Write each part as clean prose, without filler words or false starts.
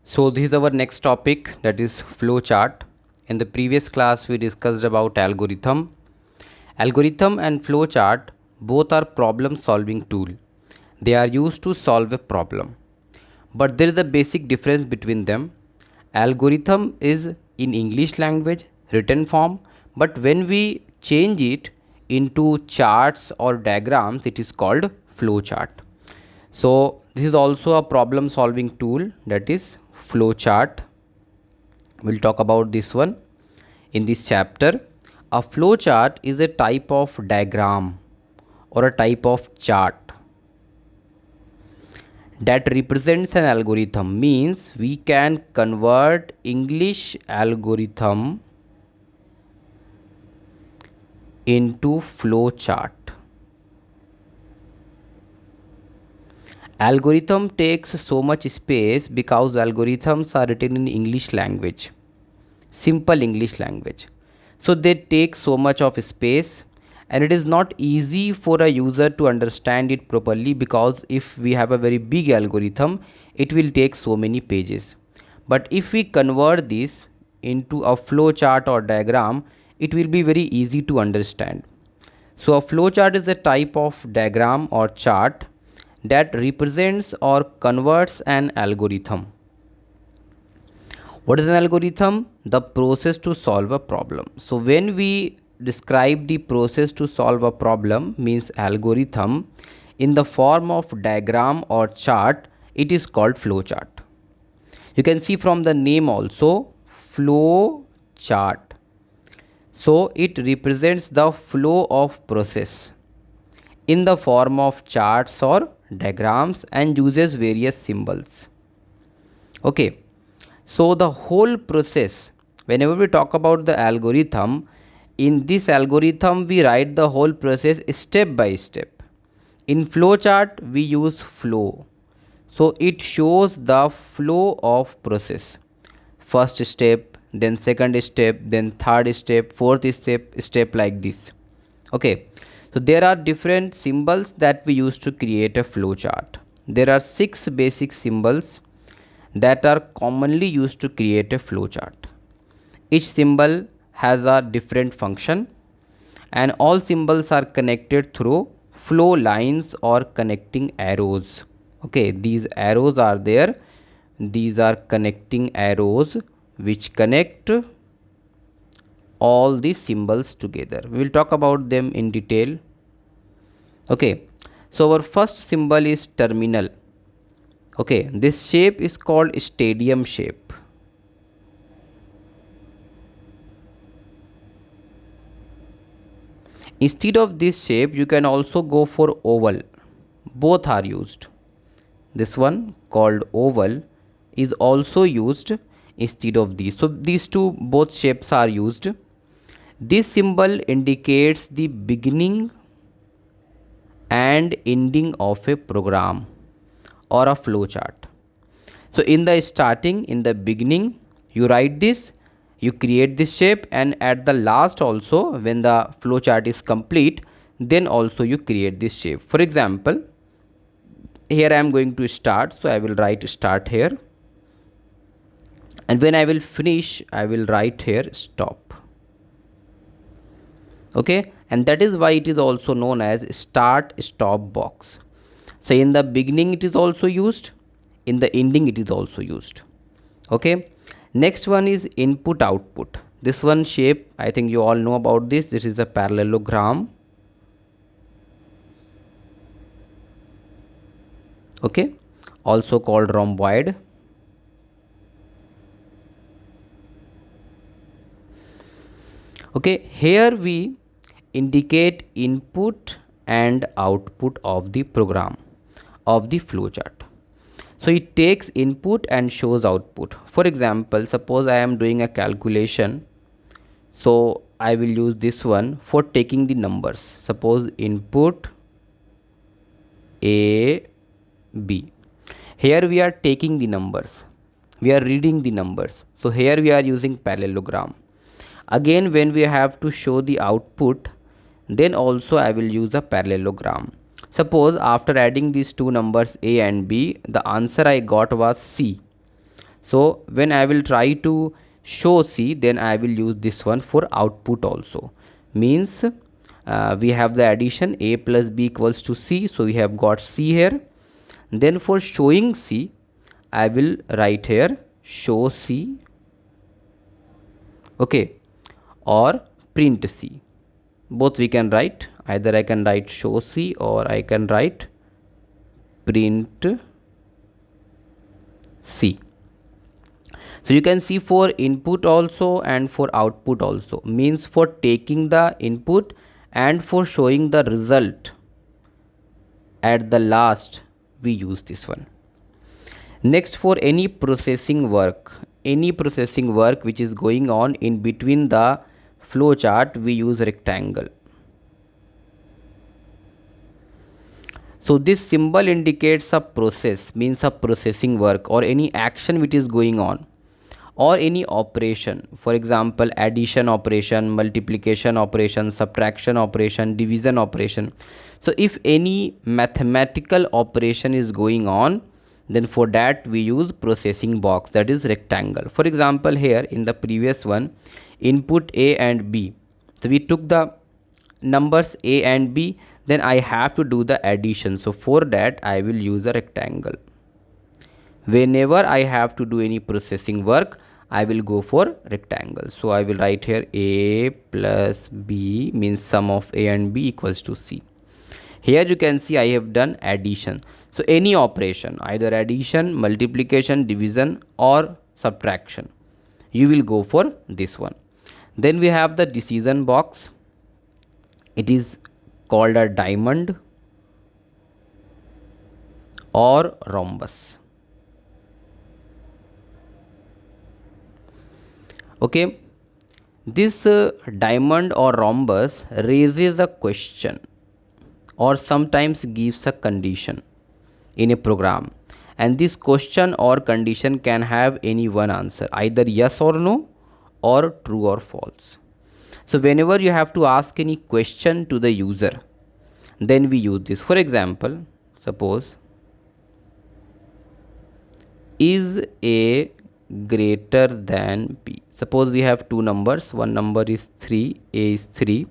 So this is our next topic, that is flowchart. In the previous class we discussed about algorithm. Algorithm and flowchart both are problem solving tool. They are used to solve a problem. But there is a basic difference between them. Algorithm is in English language written form, but when we change it into charts or diagrams it is called flowchart. So this is also a problem solving tool, that is flowchart. We'll talk about this one in this chapter. A flowchart is a type of diagram or a type of chart that represents an algorithm. Means we can convert English algorithm into flowchart. Algorithm takes so much space because algorithms are written in English language, simple English language. So they take so much of space and it is not easy for a user to understand it properly, because if we have a very big algorithm it will take so many pages. But if we convert this into a flow chart or diagram, it will be very easy to understand. So a flowchart is a type of diagram or chart that represents or converts an algorithm. What is an algorithm? The process to solve a problem. So when we describe the process to solve a problem, means algorithm, in the form of diagram or chart, it is called flowchart. You can see from the name also, flow chart. So it represents the flow of process in the form of charts or diagrams and uses various symbols. Okay, so the whole process, whenever we talk about the algorithm, in this algorithm we write the whole process step by step. In flowchart we use flow, so it shows the flow of process. First step, then second step, then third step, fourth step like this. Okay, so there are different symbols that we use to create a flowchart. There are 6 basic symbols that are commonly used to create a flowchart. Each symbol has a different function and all symbols are connected through flow lines or connecting arrows. Okay, these arrows are there. These are connecting arrows which connect all these symbols together. We will talk about them in detail. Okay, so our first symbol is terminal. Okay, this shape is called stadium shape. Instead of this shape you can also go for oval. Both are used. This one called oval is also used instead of these. So these two both shapes are used. This symbol indicates the beginning and ending of a program or a flowchart. So in the starting, in the beginning, you write this, you create this shape, and at the last also, when the flowchart is complete, then also you create this shape. For example, here I am going to start, so I will write start here, and when I will finish, I will write here stop. Okay, and that is why it is also known as start stop box. So in the beginning it is also used, in the ending it is also used. Okay, next one is input output. This one shape, I think you all know about this. This is a parallelogram. Okay, also called rhomboid. Okay, here we indicate input and output of the program, of the flowchart. So it takes input and shows output. For example, suppose I am doing a calculation, so I will use this one for taking the numbers. Suppose input A, B. Here we are taking the numbers, we are reading the numbers. So here we are using parallelogram. Again, when we have to show the output, then also I will use a parallelogram. Suppose after adding these two numbers A and B, the answer I got was C. So when I will try to show C, then I will use this one for output also. Means we have the addition A plus B equals to C, so we have got C here. Then for showing C, I will write here show C, okay, or print C. Both we can write, either I can write show C or I can write print C. So you can see for input also and for output also, means for taking the input and for showing the result at the last we use this one. Next, for any processing work which is going on in between the flow chart, we use rectangle. So this symbol indicates a process, means a processing work or any action which is going on, or any operation, for example addition operation, multiplication operation, subtraction operation, division operation. So if any mathematical operation is going on, then for that we use processing box, that is rectangle. For example, here in the previous one, input A and B, so we took the numbers A and B, then I have to do the addition, so for that I will use a rectangle. Whenever I have to do any processing work, I will go for rectangle. So I will write here A plus B, means sum of A and B equals to C. Here you can see I have done addition. So any operation, either addition, multiplication, division or subtraction, you will go for this one. Then we have the decision box. It is called a diamond or rhombus. Okay, this diamond or rhombus raises a question or sometimes gives a condition in a program, and this question or condition can have any one answer, either yes or no or true or false. So whenever you have to ask any question to the user, then we use this. For example, suppose is A greater than B. Suppose we have two numbers, one number is 3, A is 3,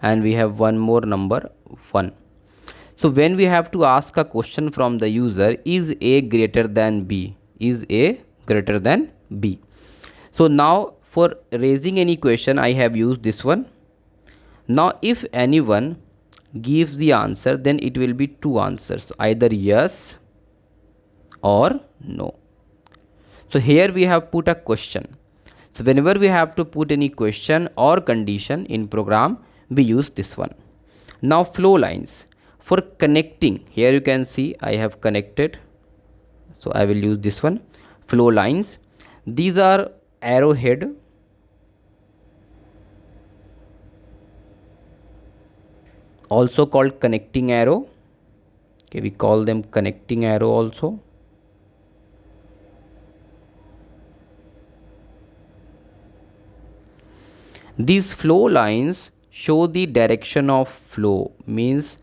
and we have one more number 1. So when we have to ask a question from the user, is A greater than B? Is A greater than B? So now for raising any question, I have used this one. Now if anyone gives the answer, then it will be two answers, either yes or no. So here we have put a question. So whenever we have to put any question or condition in program, we use this one. Now flow lines. For connecting, here you can see I have connected. So I will use this one. Flow lines. These are arrowhead. Also called connecting arrow. Okay, we call them connecting arrow also. These flow lines show the direction of flow, means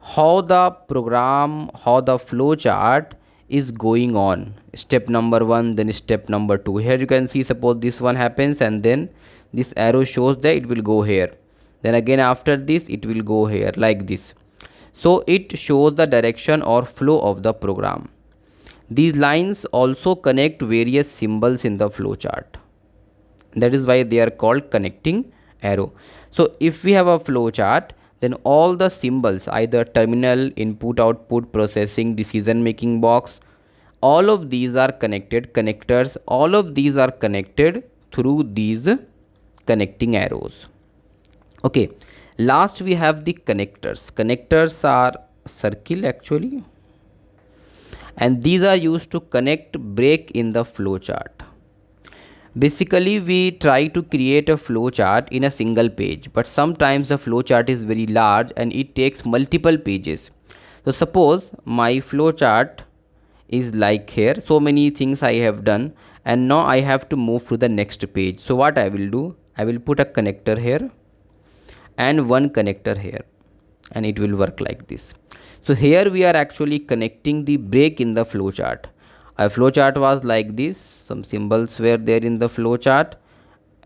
how the program, how the flow chart is going on. Step number 1, then step number 2. Here you can see, suppose this one happens and then this arrow shows that it will go here. Then again after this it will go here, like this. So it shows the direction or flow of the program. These lines also connect various symbols in the flow chart. That is why they are called connecting arrow. So if we have a flow chart, then all the symbols, either terminal, input, output, processing, decision making box, all of these are connected, connectors, all of these are connected through these connecting arrows. Okay, last we have the connectors. Connectors are circle actually, and these are used to connect break in the flow chart. Basically we try to create a flow chart in a single page, but sometimes the flow chart is very large and it takes multiple pages. So suppose my flow chart is like here, so many things I have done, and now I have to move to the next page. So what I will do, I will put a connector here and one connector here, and it will work like this. So here we are actually connecting the break in the flow chart. A flowchart was like this. Some symbols were there in the flowchart,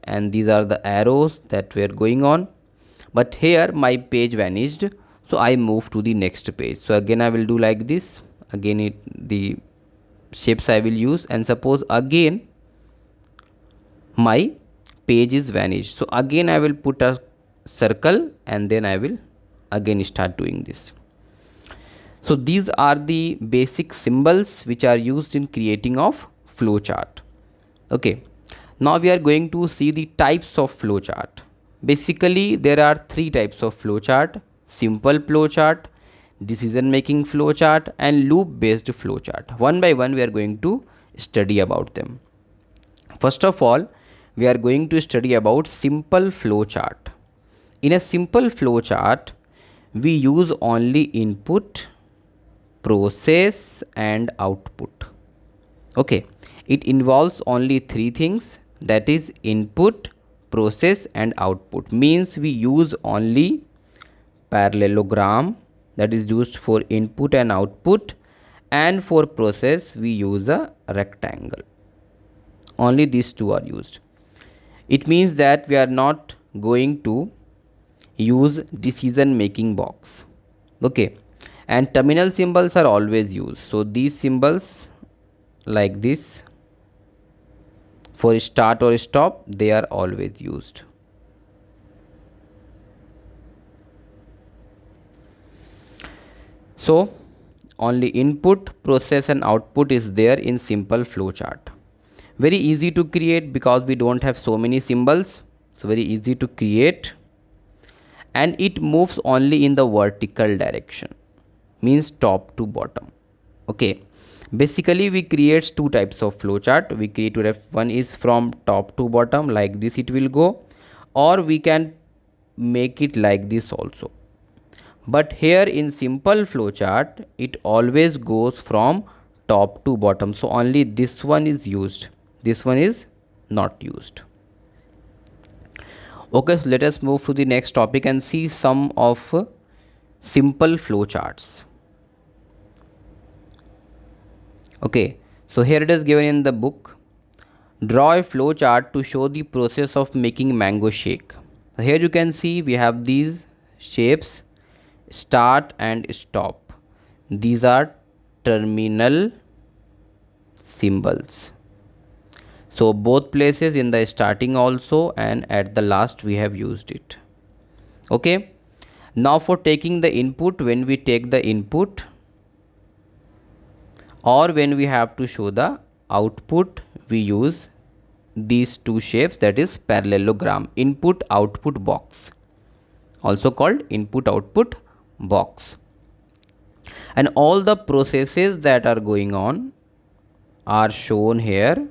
and these are the arrows that were going on. But here my page vanished, so I move to the next page. So again I will do like this. Again the shapes I will use, and suppose again my page is vanished, so again I will put a circle, and then I will again start doing this. So these are the basic symbols which are used in creating of flowchart. Okay, now we are going to see the types of flowchart. Basically there are three types of flowchart: simple flowchart, decision making flowchart, and loop based flowchart. One by one we are going to study about them. First of all, we are going to study about simple flowchart. In a simple flowchart, we use only input, process, and output. Okay, it involves only three things, that is input, process, and output. Means we use only parallelogram, that is used for input and output, and for process we use a rectangle. Only these two are used. It means that we are not going to use decision making box. Okay, and terminal symbols are always used. So these symbols like this for start or stop, they are always used. So only input, process, and output is there in simple flowchart. Very easy to create because we don't have so many symbols, so very easy to create. And it moves only in the vertical direction, means top to bottom. Okay, basically we create two types of flowchart. We create one is from top to bottom, like this it will go, or we can make it like this also. But here in simple flowchart, it always goes from top to bottom, so only this one is used, this one is not used. Okay, so let us move to the next topic and see some of simple flowcharts. Okay, so here it is given in the book. Draw a flowchart to show the process of making mango shake. Here you can see we have these shapes, start and stop. These are terminal symbols. So both places, in the starting also and at the last we have used it. Okay, now for taking the input, when we take the input or when we have to show the output, we use these two shapes, that is parallelogram, input output box, also called input output box. And all the processes that are going on are shown here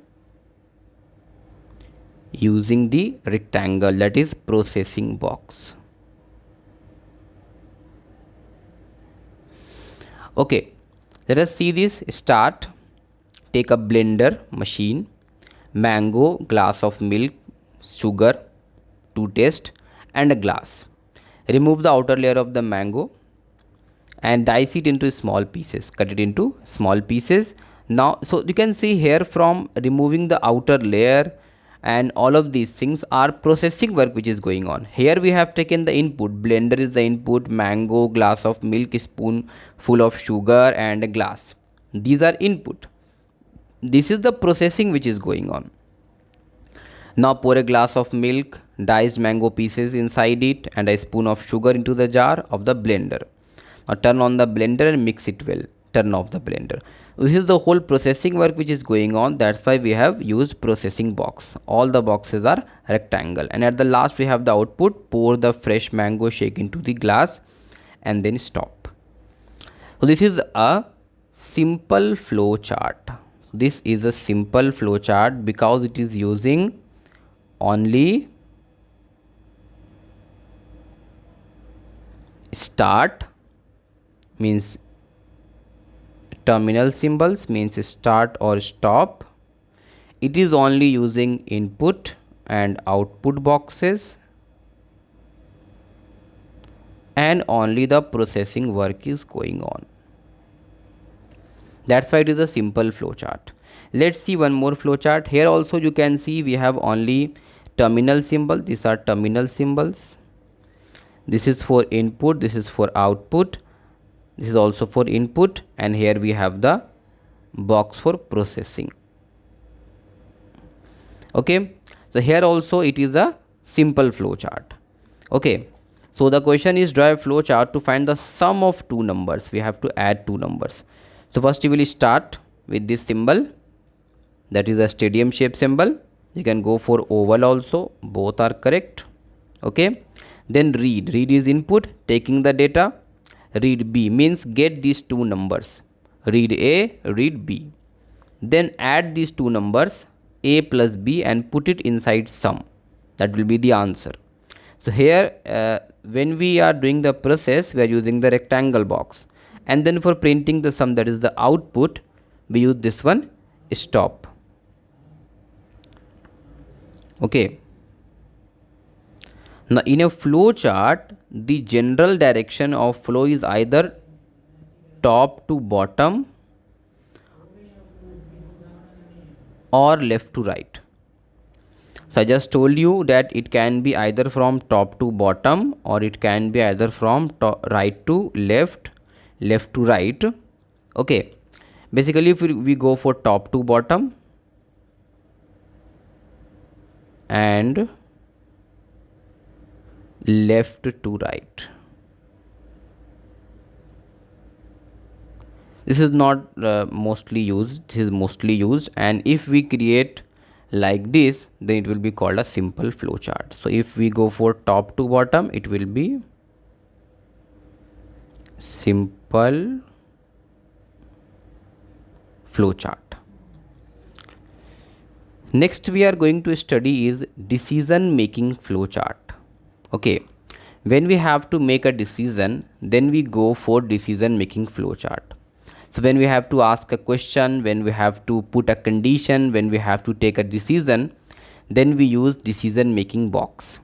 using the rectangle, that is processing box. Okay, let us see this. Start. Take a blender machine, mango, glass of milk, sugar to taste, and a glass. Remove the outer layer of the mango and dice it into small pieces. Cut it into small pieces. Now, so you can see here, from removing the outer layer and all of these things are processing work which is going on. Here we have taken the input, blender is the input, mango, glass of milk, spoon full of sugar, and a glass. These are input. This is the processing which is going on. Now pour a glass of milk, diced mango pieces inside it, and a spoon of sugar into the jar of the blender. Now turn on the blender and mix it well. Turn off the blender. This is the whole processing work which is going on. That's why we have used processing box. All the boxes are rectangle. And at the last we have the output. Pour the fresh mango shake into the glass and then stop. So this is a simple flow chart. This is a simple flow chart because it is using only start, means terminal symbols, means start or stop. It is only using input and output boxes, and only the processing work is going on. That's why it is a simple flowchart. Let's see one more flowchart. Here also you can see we have only terminal symbol. These are terminal symbols. This is for input, this is for output, this is also for input, and here we have the box for processing. Okay, so here also it is a simple flowchart. Okay, so the question is draw a flowchart to find the sum of two numbers. We have to add two numbers. So first we will start with this symbol, that is a stadium shape symbol. You can go for oval also, both are correct. Okay, then read is input, taking the data. Read B means get these two numbers, read A, read B. Then add these two numbers A plus B and put it inside sum. That will be the answer. So here when we are doing the process, we are using the rectangle box, and then for printing the sum, that is the output, we use this one, stop. Okay, now in a flow chart, the general direction of flow is either top to bottom or left to right. So I just told you that it can be either from top to bottom, or it can be either from right to left, left to right. Okay, basically if we go for top to bottom and left to right, this is not mostly used, this is mostly used. And if we create like this, then it will be called a simple flow chart. So if we go for top to bottom, it will be simple flow chart. Next we are going to study is decision making flow chart. Okay, when we have to make a decision, then we go for decision making flow chart. So when we have to ask a question, when we have to put a condition, when we have to take a decision, then we use decision making box.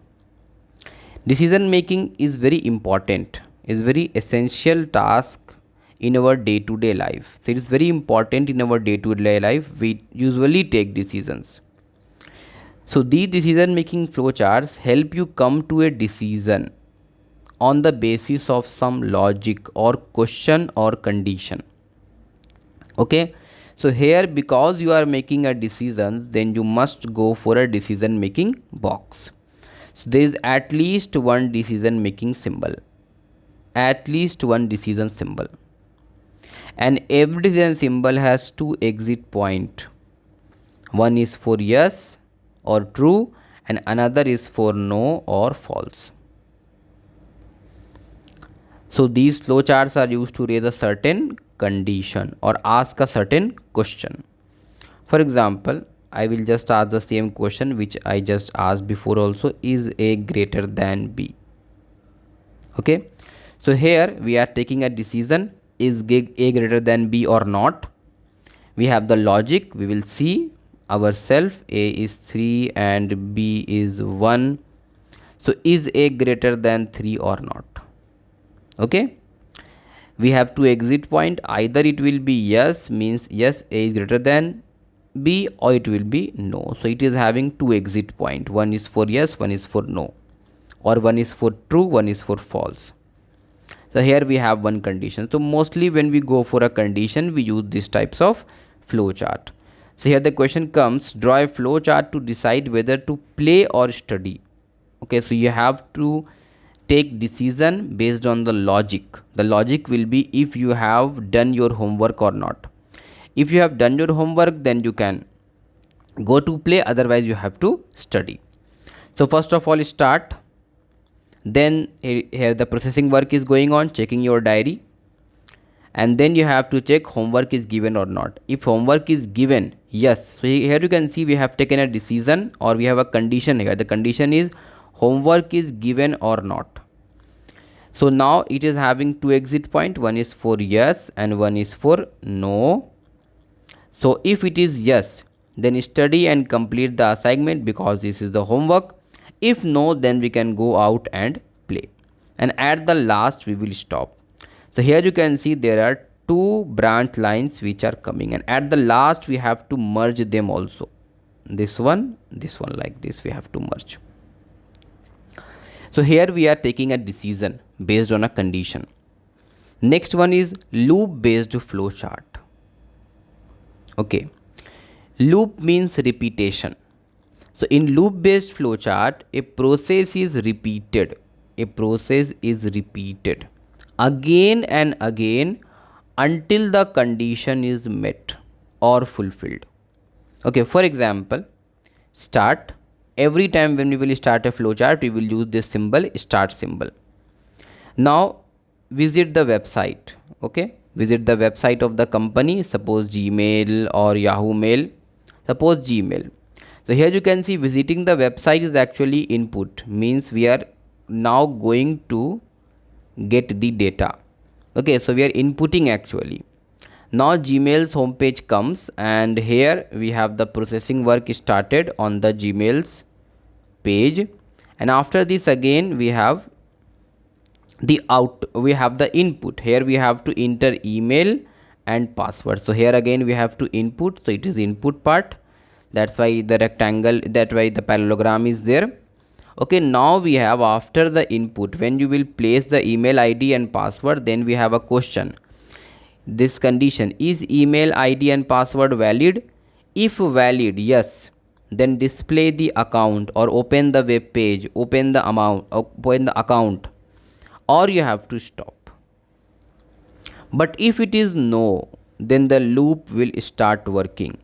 Decision making is very important, is very essential task in our day-to-day life. So it is very important in our day-to-day life. We usually take decisions. So these decision making flowcharts help you come to a decision on the basis of some logic or question or condition. Okay, so here because you are making a decision, then you must go for a decision making box. So there is at least one decision making symbol, at least one decision symbol, and every decision symbol has two exit point. One is for yes or true, and another is for no or false. So these flowcharts are used to raise a certain condition or ask a certain question. For example, I will just ask the same question which I just asked before also, is A greater than B? Okay, so here we are taking a decision, is A greater than B or not. We have the logic, we will see ourselves, A is 3 and B is 1. So is A greater than 3 or not? Okay, we have two exit point, either it will be yes, means yes A is greater than B, or it will be no. So it is having two exit point, one is for yes, one is for no, or one is for true, one is for false. So here we have one condition. So mostly when we go for a condition, we use these types of flow chart. So here the question comes, draw a flow chart to decide whether to play or study. Okay, so you have to take decision based on the logic. The logic will be if you have done your homework or not. If you have done your homework, then you can go to play, otherwise you have to study. So first of all start, then here the processing work is going on, checking your diary, and then you have to check homework is given or not. If homework is given, yes, so here you can see we have taken a decision, or we have a condition here. The condition is homework is given or not. So now it is having two exit point, one is for yes and one is for no. So if it is yes, then study and complete the assignment because this is the homework. If no, then we can go out and play, and at the last we will stop. So here you can see there are two branch lines which are coming, and at the last we have to merge them also. This one, like this we have to merge. So here we are taking a decision based on a condition. Next one is loop based flow chart. Okay, loop means repetition. So in loop based flow chart, a process is repeated. A process is repeated again and again until the condition is met or fulfilled. Okay, for example, start. Every time when we will start a flow chart, we will use this symbol, start symbol. Now visit the website. Okay, visit the website of the company, suppose Gmail or Yahoo Mail, suppose Gmail. So here you can see visiting the website is actually input, means we are now going to get the data. Okay, so we are inputting actually. Now Gmail's homepage comes, and here we have the processing work started on the Gmail's page, and after this again we have the input. Here we have to enter email and password. So here again we have to input, so it is input part. That's why the rectangle, that why the parallelogram is there. Okay, now we have after the input, when you will place the email ID and password, then we have a question. This condition, is email ID and password valid? If valid, yes, then display the account or open the web page, open the account, or you have to stop. But if it is no, then the loop will start working.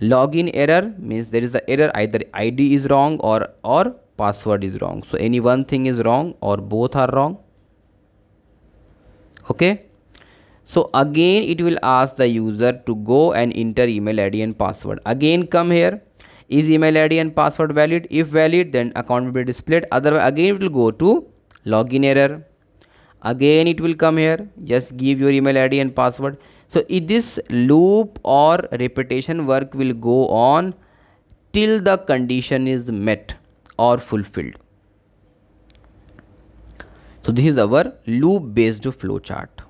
Login error means there is an error, either ID is wrong or password is wrong. So any one thing is wrong or both are wrong. Okay, so again it will ask the user to go and enter email ID and password. Again come here, is email ID and password valid? If valid, then account will be displayed. Otherwise again it will go to login error. Again it will come here, just give your email ID and password. So this loop or repetition work will go on till the condition is met or fulfilled. So this is our loop based flow chart.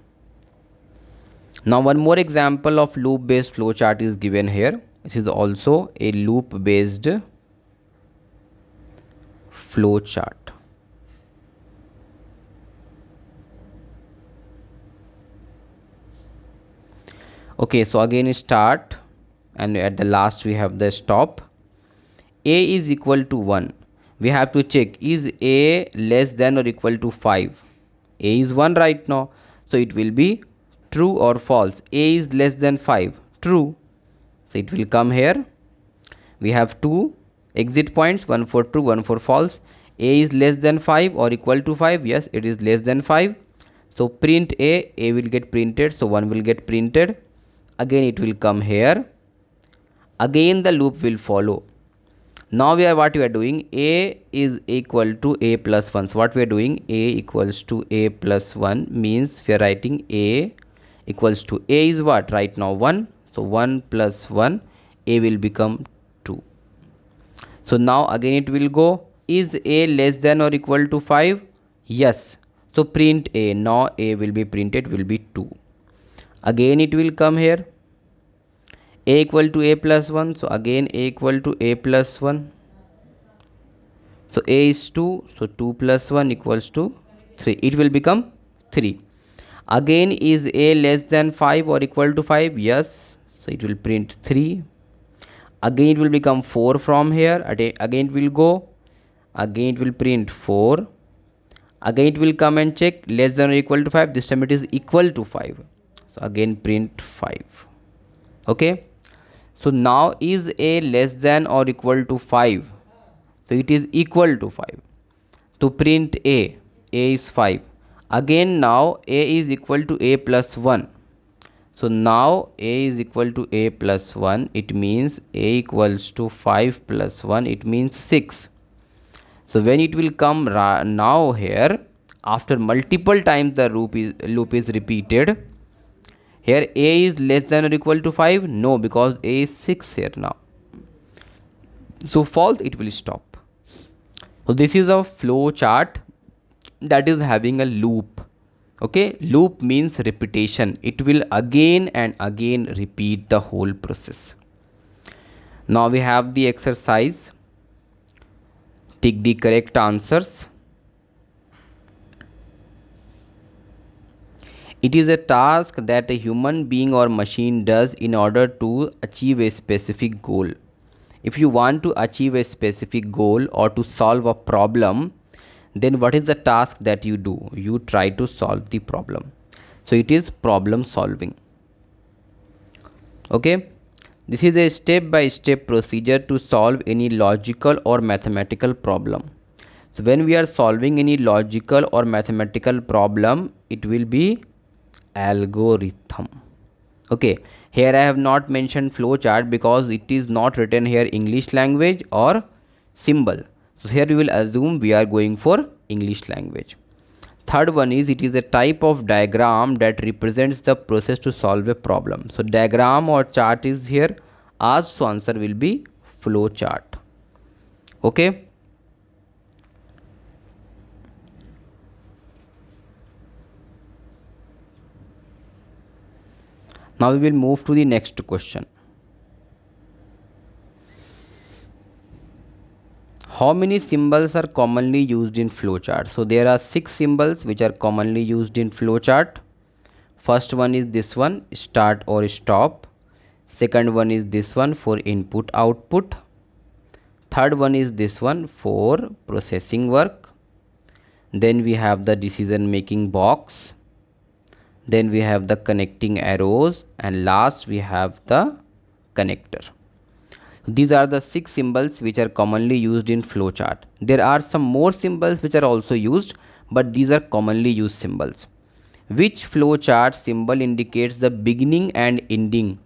Now one more example of loop based flow chart is given here. This is also a loop based flow chart. Okay, so again start, and at the last we have the stop. A is equal to 1. We have to check, is A less than or equal to 5? A is 1 right now, so it will be true or false. A is less than 5, true. So it will come here. We have two exit points, one for true, one for false. A is less than 5 or equal to 5. Yes, it is less than 5. So print A will get printed, so 1 will get printed. Again it will come here. Again the loop will follow. Now what we are doing, A is equal to A plus 1. So what we are doing, A equals to A plus 1 means we are writing A equals to, A is what right now 1. So 1 plus 1, A will become 2. So now again it will go, is A less than or equal to 5? Yes. So print A. Now A will be printed, will be 2. Again it will come here, A equal to A plus 1. So again A equal to A plus 1. So A is 2. So 2 plus 1 equals to 3. It will become 3. Again, is A less than 5 or equal to 5? Yes. So it will print 3. Again it will become 4 from here. Again it will go. Again it will print 4. Again it will come and check, less than or equal to 5. This time it is equal to 5. So again print 5. Okay. So now is A less than or equal to 5? So it is equal to 5. To print A is 5. Again now A is equal to A plus 1. So now A is equal to A plus 1. It means A equals to 5 plus 1. It means 6. So when it will come now here, after multiple times the loop is repeated. Here A is less than or equal to 5? No, because A is 6 here now. So false, it will stop. So this is a flow chart that is having a loop. Okay, loop means repetition. It will again and again repeat the whole process. Now we have the exercise. Tick the correct answers. It is a task that a human being or machine does in order to achieve a specific goal. If you want to achieve a specific goal or to solve a problem, then what is the task that you do? You try to solve the problem. So it is problem solving. Okay, this is a step by step procedure to solve any logical or mathematical problem. So when we are solving any logical or mathematical problem, it will be algorithm. Okay, here I have not mentioned flowchart because it is not written here English language or symbol. So here we will assume we are going for English language. Third one is, it is a type of diagram that represents the process to solve a problem. So diagram or chart is here asked, so answer will be flow chart. Okay. Now we will move to the next question. How many symbols are commonly used in flowchart? So there are 6 symbols which are commonly used in flowchart. First one is this one, start or stop. Second one is this one for input output. Third one is this one for processing work. Then we have the decision making box. Then we have the connecting arrows, and last we have the connector. These are the 6 symbols which are commonly used in flowchart. There are some more symbols which are also used, but these are commonly used symbols. Which flowchart symbol indicates the beginning and ending?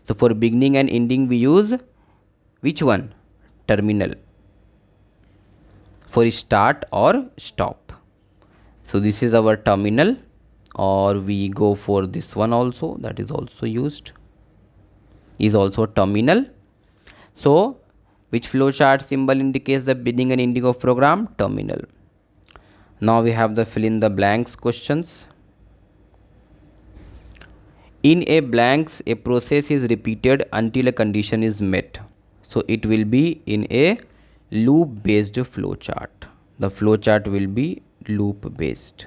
So for beginning and ending we use which one? Terminal. For start or stop. So this is our terminal, or we go for this one also, that is also used, is also terminal. So which flowchart symbol indicates the beginning and ending of program? Terminal. Now we have the fill in the blanks questions. In a blanks, a process is repeated until a condition is met. So it will be in a loop based flowchart. The flowchart will be loop based.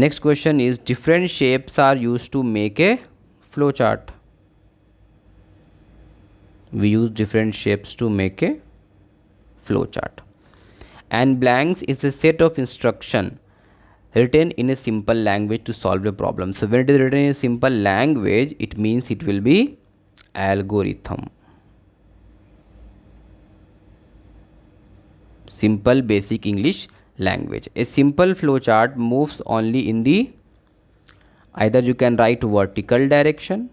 Next question is, different shapes are used to make a flowchart. We use different shapes to make a flowchart. And blanks is a set of instruction written in a simple language to solve a problem. So when it is written in a simple language, it means it will be algorithm. Simple basic English language. A simple flowchart moves only in the, either you can write vertical direction,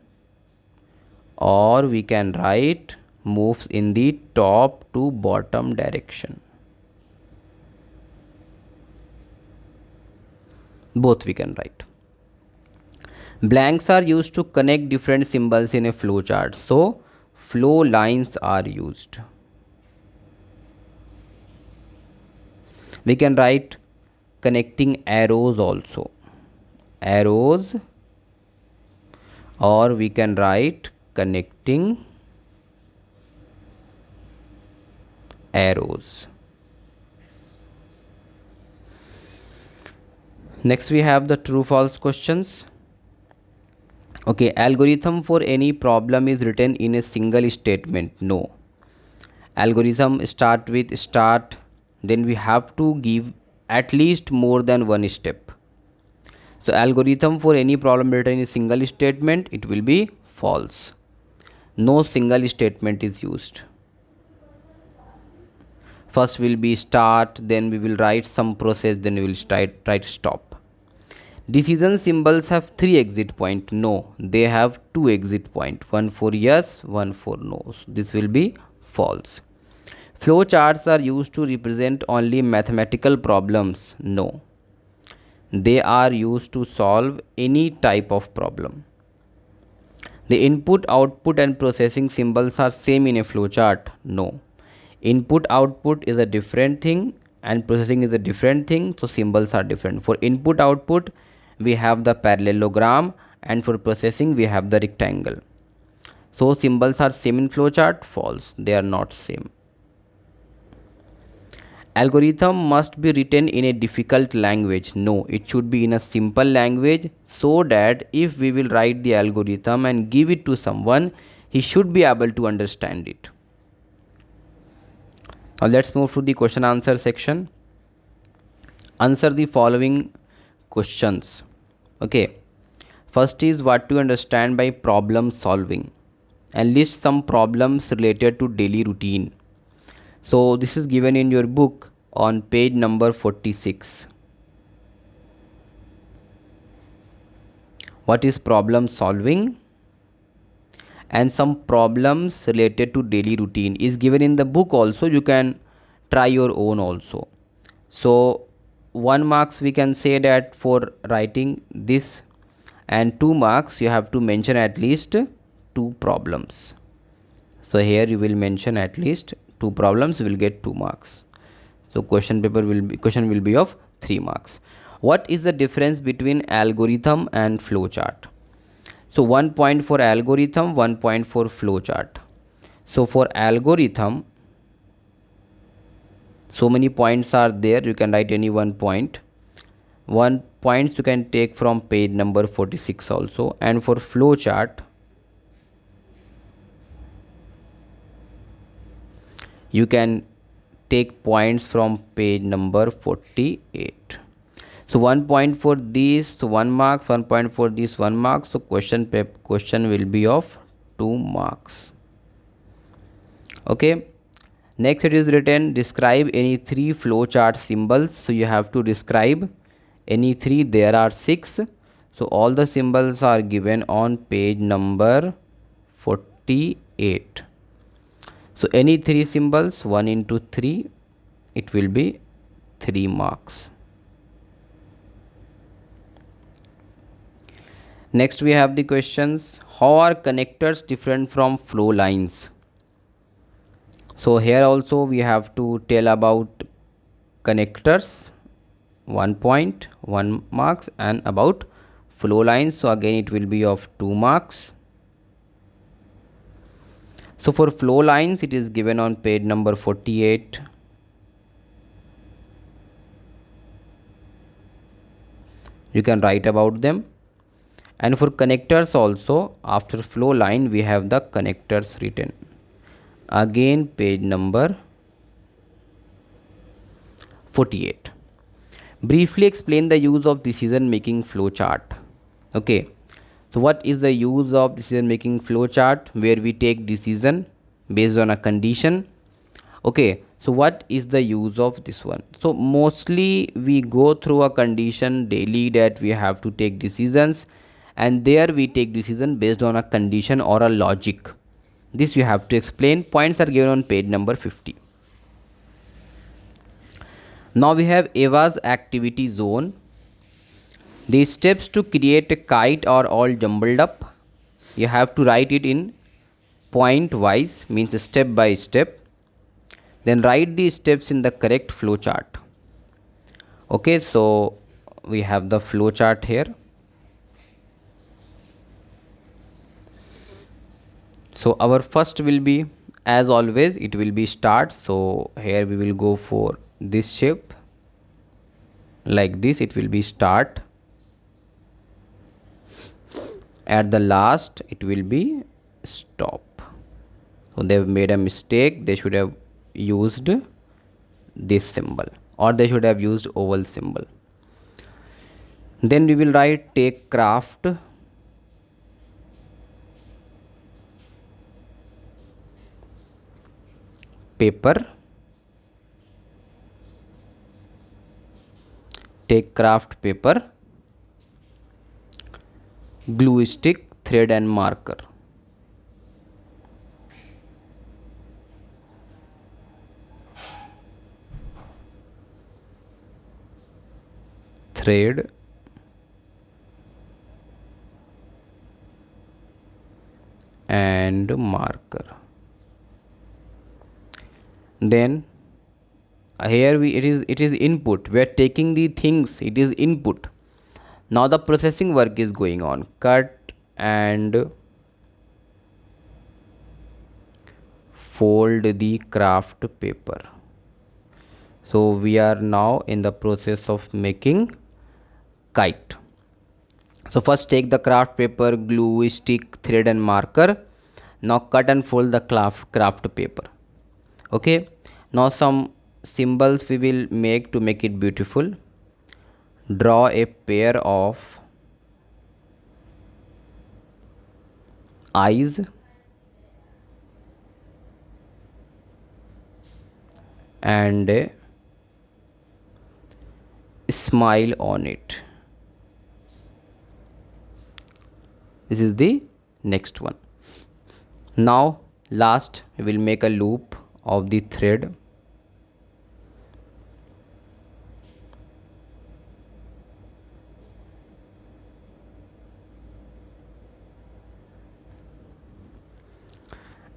or we can write moves in the top to bottom direction. Both we can write. Blanks are used to connect different symbols in a flowchart. So flow lines are used. We can write connecting arrows also. Arrows, or we can write connecting arrows. Next we have the true false questions. Okay, algorithm for any problem is written in a single statement. No. Algorithm start with start, then we have to give at least more than one step. So algorithm for any problem written in a single statement, it will be false. No single statement is used. First will be start, then we will write some process, then we will try to stop. Decision symbols have 3 exit point. No, they have 2 exit point, one for yes, one for no. So this will be false. Flowcharts are used to represent only mathematical problems. No, they are used to solve any type of problem. The input, output and processing symbols are same in a flowchart. No. Input, output is a different thing and processing is a different thing, so symbols are different. For input, output we have the parallelogram, and for processing we have the rectangle. So symbols are same in flowchart? False, they are not same. Algorithm must be written in a difficult language. No, it should be in a simple language, so that if we will write the algorithm and give it to someone, he should be able to understand it. Now let's move to the question answer section. Answer the following questions. Okay, first is what to understand by problem solving, and list some problems related to daily routine. So this is given in your book on page number 46. What is problem solving? And some problems related to daily routine is given in the book also. You can try your own also. So 1 marks we can say that for writing this, and 2 marks you have to mention at least 2 problems. So here you will mention at least 2 problems, you will get 2 marks. So question will be of 3 marks. What is the difference between algorithm and flowchart? So 1 point for algorithm, 1 point for flowchart. So for algorithm, so many points are there, you can write any 1 point. 1 points you can take from page number 46 also. And for flowchart, you can take points from page number 48. So 1 point for these, so 1 mark, 1 point for this, 1 mark. So question will be of 2 marks. Okay, next it is written describe any 3 flowchart symbols. So you have to describe any 3. There are 6. So all the symbols are given on page number 48. So any 3 symbols, 1 into 3, it will be 3 marks. Next we have the questions. How are connectors different from flow lines? So here also we have to tell about connectors, 1 point, 1 marks, and about flow lines. So again it will be of 2 marks. So for flow lines it is given on page number 48. You can write about them. And for connectors also, after flow line we have the connectors written. Again page number 48. Briefly explain the use of decision making flow chart. Okay, so what is the use of decision making flow chart? Where we take decision based on a condition. Okay, so what is the use of this one? So mostly we go through a condition daily that we have to take decisions, and there we take decision based on a condition or a logic. This you have to explain. Points are given on page number 50. Now we have Eva's activity zone. The steps to create a kite are all jumbled up. You have to write it in point wise, means step by step. Then write the steps in the correct flow chart. Okay, so we have the flow chart here. So our first will be, as always, it will be start. So here we will go for this shape, like this. It will be start. At the last it will be stop. So they have made a mistake. They should have used this symbol, or they should have used oval symbol. Then we will write take craft, paper, take craft paper, glue stick, thread and marker. Thread, and marker. Then here it is input. We are taking the things, it is input. Now the processing work is going on. Cut and fold the craft paper. So we are now in the process of making kite. So first take the craft paper, glue, stick, thread and marker. Now cut and fold the craft paper. Okay, now some symbols we will make to make it beautiful. Draw a pair of eyes and a smile on it. This is the next one. Now last we will make a loop of the thread.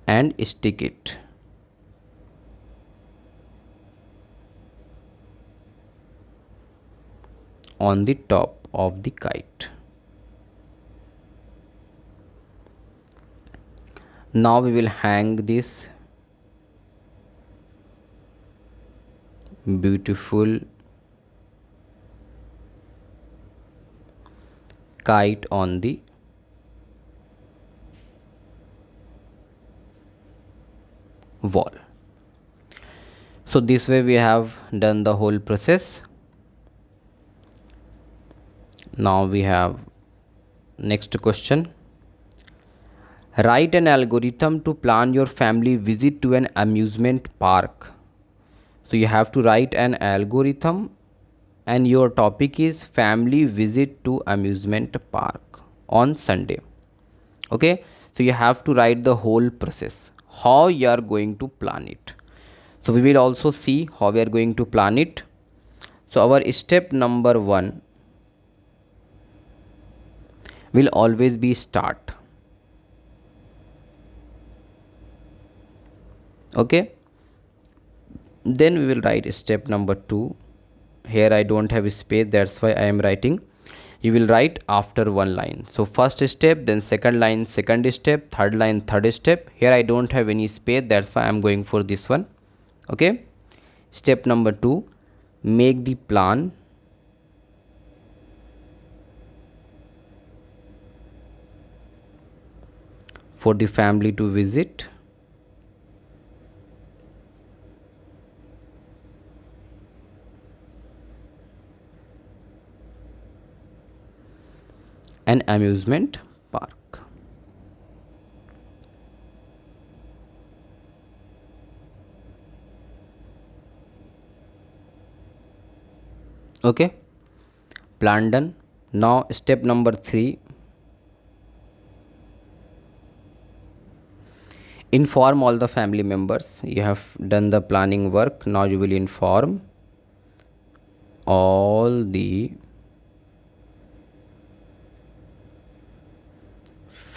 And stick it. On the top of the kite. Now we will hang this beautiful kite on the wall. So this way we have done the whole process. Now we have next question. Write an algorithm to plan your family visit to an amusement park. So you have to write an algorithm and your topic is family visit to amusement park on Sunday. Okay, so you have to write the whole process, how you are going to plan it. So we will also see how we are going to plan it. So our step number 1 will always be start. Okay, then we will write step number 2. Here I don't have a space, that's why I am writing. You will write after one line. So first step, then second line, second step, third line, third step. Here I don't have any space, that's why I am going for this one. Okay, step number 2, make the plan. For the family to visit. An amusement park. Okay, plan done. Now step number 3, inform all the family members. You have done the planning work. Now you will inform all the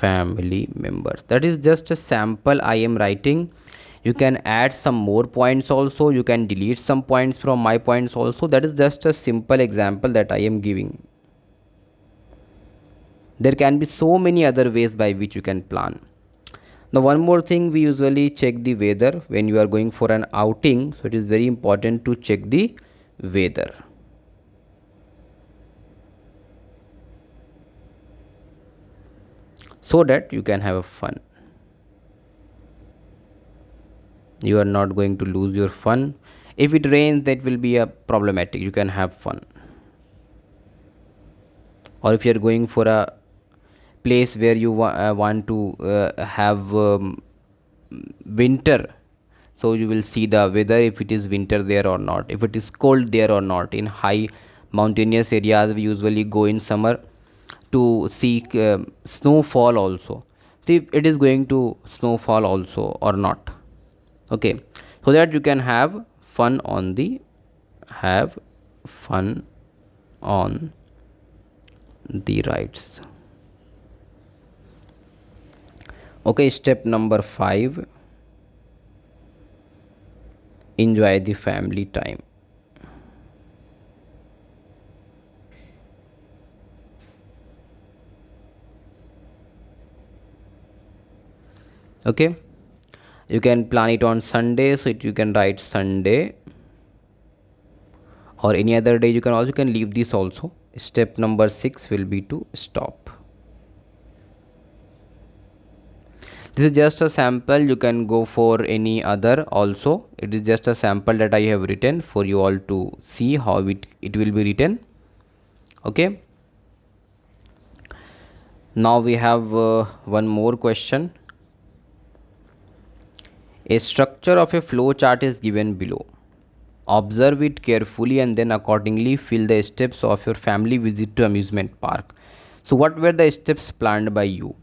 family members. That is just a sample I am writing. You can add some more points also, you can delete some points from my points also. That is just a simple example that I am giving. There can be so many other ways by which you can plan. Now one more thing, we usually check the weather when you are going for an outing. So it is very important to check the weather. So that you can have fun. You are not going to lose your fun. If it rains, that will be a problematic. You can have fun. Or if you are going for a place where you want to have winter, so you will see the weather, if it is winter there or not, if it is cold there or not. In high mountainous areas we usually go in summer to see snowfall also. See if it is going to snowfall also or not. Okay, so that you can have fun on the rides. Okay, step number 5, enjoy the family time. Okay, you can plan it on Sunday, so you can write Sunday, or any other day. You can also leave this also. Step number 6 will be to stop. This is just a sample. You can go for any other also. It is just a sample that I have written for you all to see how it will be written. Okay, now we have one more question. A structure of a flow chart is given below. Observe it carefully and then accordingly fill the steps of your family visit to amusement park. So what were the steps planned by you?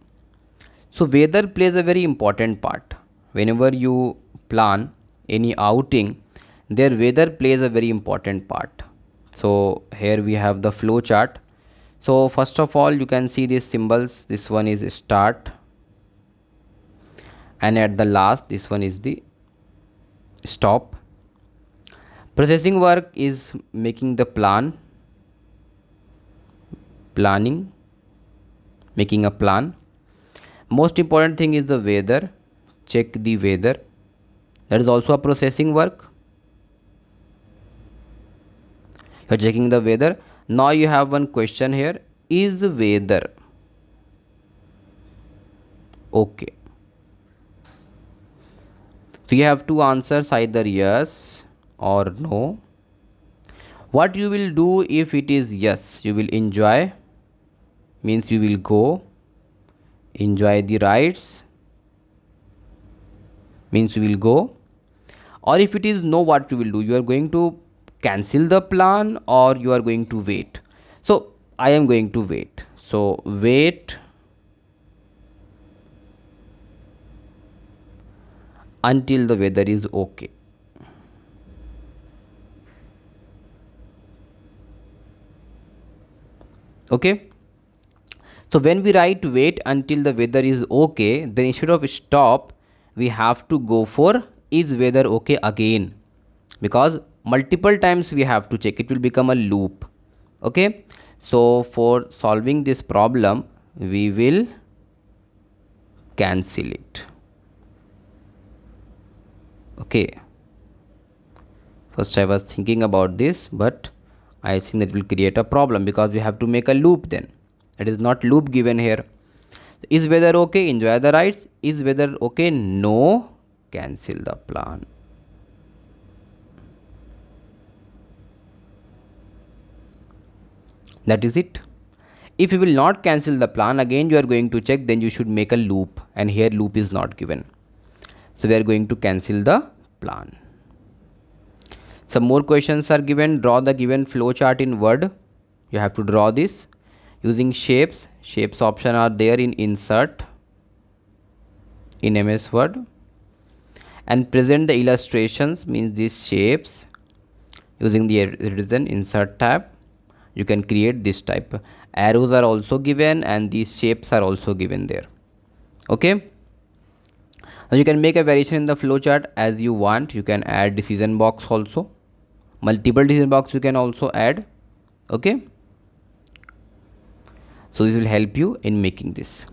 So weather plays a very important part. Whenever you plan any outing, their weather plays a very important part. So here we have the flow chart. So first of all, you can see these symbols. This one is start, and at the last this one is the stop. Processing work is making the planning, making a plan. Most important thing is the weather. Check the weather. That is also a processing work. You are checking the weather. Now you have one question here. Is weather okay? So you have two answers, either yes or no. What you will do if it is yes? You will enjoy, means you will go, enjoy the rides, means you will go. Or if it is no, what you will do? You are going to cancel the plan or you are going to wait. So I am going to wait. So wait until the weather is okay. Okay, so when we write wait until the weather is okay, then instead of stop we have to go for is weather okay again, because multiple times we have to check, it will become a loop. Okay, so for solving this problem we will cancel it. Okay, first I was thinking about this, but I think that will create a problem because we have to make a loop then. It is not loop given here. Is weather okay? Enjoy the rides. Is weather okay? No. Cancel the plan. That is it. If you will not cancel the plan, again you are going to check, then you should make a loop, and here loop is not given. So we are going to cancel the plan. Some more questions are given. Draw the given flow chart in Word. You have to draw this using shapes. Shapes option are there in insert in MS Word, and present the illustrations, means these shapes, using the written insert tab. You can create this type. Arrows are also given and these shapes are also given there. Okay, now you can make a variation in the flowchart as you want. You can add decision box also, multiple decision box you can also add. Okay, so this will help you in making this.